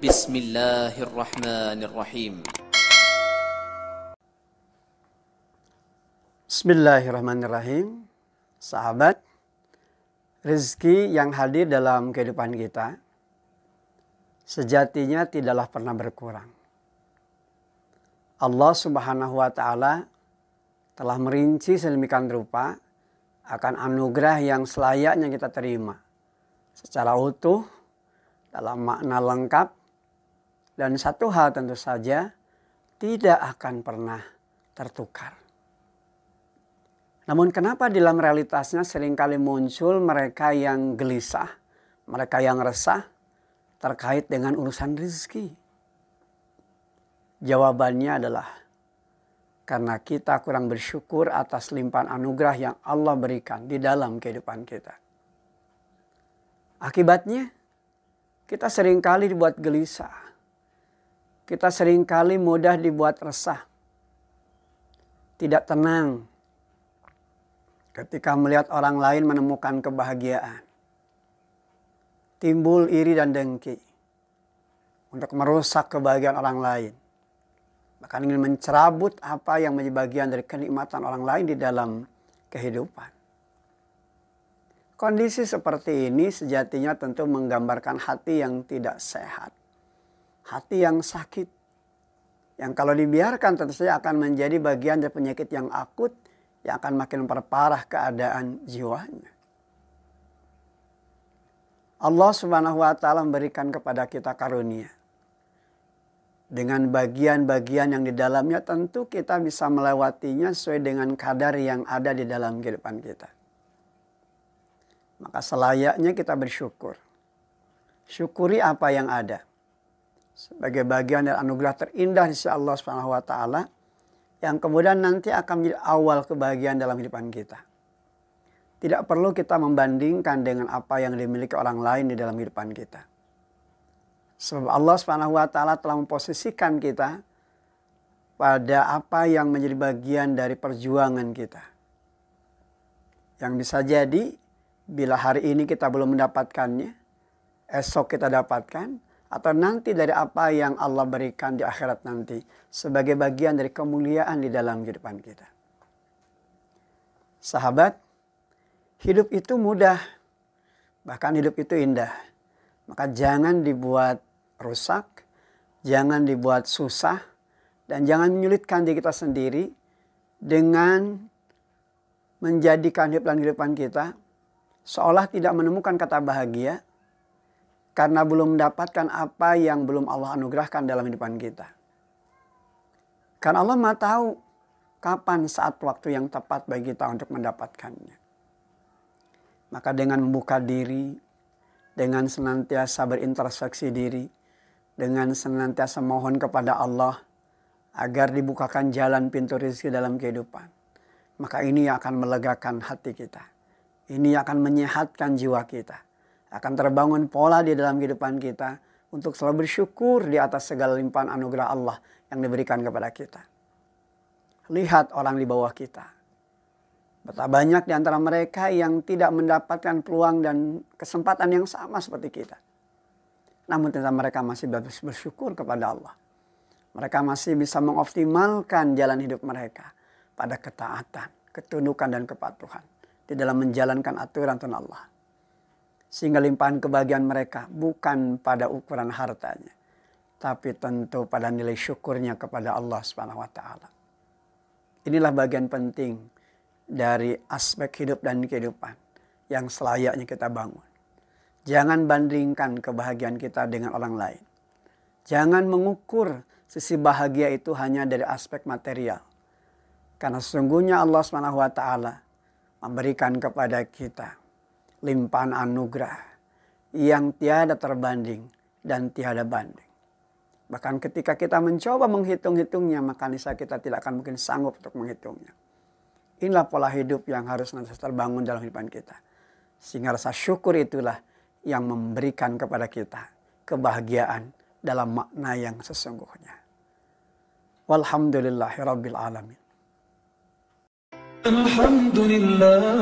Bismillahirrahmanirrahim. Bismillahirrahmanirrahim. Sahabat, rezeki yang hadir dalam kehidupan kita sejatinya tidaklah pernah berkurang. Allah Subhanahu wa Ta'ala telah merinci sedemikian rupa akan anugerah yang selayaknya kita terima secara utuh, dalam makna lengkap, dan satu hal tentu saja tidak akan pernah tertukar. Namun kenapa dalam realitasnya seringkali muncul mereka yang gelisah, mereka yang resah terkait dengan urusan rezeki? Jawabannya adalah karena kita kurang bersyukur atas limpahan anugerah yang Allah berikan di dalam kehidupan kita. Akibatnya kita seringkali dibuat gelisah. Kita seringkali mudah dibuat resah. Tidak tenang ketika melihat orang lain menemukan kebahagiaan. Timbul iri dan dengki untuk merusak kebahagiaan orang lain. Bahkan ingin mencerabut apa yang menjadi bagian dari kenikmatan orang lain di dalam kehidupan. Kondisi seperti ini sejatinya tentu menggambarkan hati yang tidak sehat. Hati yang sakit. Yang kalau dibiarkan tentu saja akan menjadi bagian dari penyakit yang akut yang akan makin memperparah keadaan jiwanya. Allah Subhanahu wa Ta'ala memberikan kepada kita karunia. Dengan bagian-bagian yang di dalamnya tentu kita bisa melewatinya sesuai dengan kadar yang ada di dalam kehidupan kita. Maka selayaknya kita bersyukur. Syukuri apa yang ada. Sebagai bagian dari anugerah terindah di sisi Allah Subhanahu wa Ta'ala yang kemudian nanti akan menjadi awal kebahagiaan dalam kehidupan kita. Tidak perlu kita membandingkan dengan apa yang dimiliki orang lain di dalam kehidupan kita. Sebab Allah Subhanahu wa Ta'ala telah memposisikan kita pada apa yang menjadi bagian dari perjuangan kita. Yang bisa jadi bila hari ini kita belum mendapatkannya, esok kita dapatkan, atau nanti dari apa yang Allah berikan di akhirat nanti sebagai bagian dari kemuliaan di dalam kehidupan kita. Sahabat, hidup itu mudah, bahkan hidup itu indah. Maka jangan dibuat rusak, jangan dibuat susah, dan jangan menyulitkan diri kita sendiri dengan menjadikan hidup dan kehidupan kita seolah tidak menemukan kata bahagia, karena belum mendapatkan apa yang belum Allah anugerahkan dalam kehidupan kita. Karena Allah Maha tahu kapan saat waktu yang tepat bagi kita untuk mendapatkannya. Maka dengan membuka diri, dengan senantiasa berintrospeksi diri, dengan senantiasa mohon kepada Allah agar dibukakan jalan pintu rezeki dalam kehidupan. Maka ini akan melegakan hati kita. Ini akan menyehatkan jiwa kita. Akan terbangun pola di dalam kehidupan kita untuk selalu bersyukur di atas segala limpahan anugerah Allah yang diberikan kepada kita. Lihat orang di bawah kita. Betapa banyak di antara mereka yang tidak mendapatkan peluang dan kesempatan yang sama seperti kita. Namun ternyata mereka masih bersyukur kepada Allah. Mereka masih bisa mengoptimalkan jalan hidup mereka pada ketaatan, ketundukan dan kepatuhan di dalam menjalankan aturan Tuhan Allah. Sehingga limpahan kebahagiaan mereka bukan pada ukuran hartanya, tapi tentu pada nilai syukurnya kepada Allah Subhanahu wa Ta'ala. Inilah bagian penting dari aspek hidup dan kehidupan yang selayaknya kita bangun. Jangan bandingkan kebahagiaan kita dengan orang lain. Jangan mengukur sisi bahagia itu hanya dari aspek material. Karena sesungguhnya Allah Subhanahu wa Ta'ala memberikan kepada kita limpahan anugerah yang tiada terbanding dan tiada banding. Bahkan ketika kita mencoba menghitung-hitungnya, maka niscaya kita tidak akan mungkin sanggup untuk menghitungnya. Inilah pola hidup yang harus nanti terbangun dalam kehidupan kita. Sehingga rasa syukur itulah yang memberikan kepada kita kebahagiaan dalam makna yang sesungguhnya. Walhamdulillahirabbil alamin. Alhamdulillah.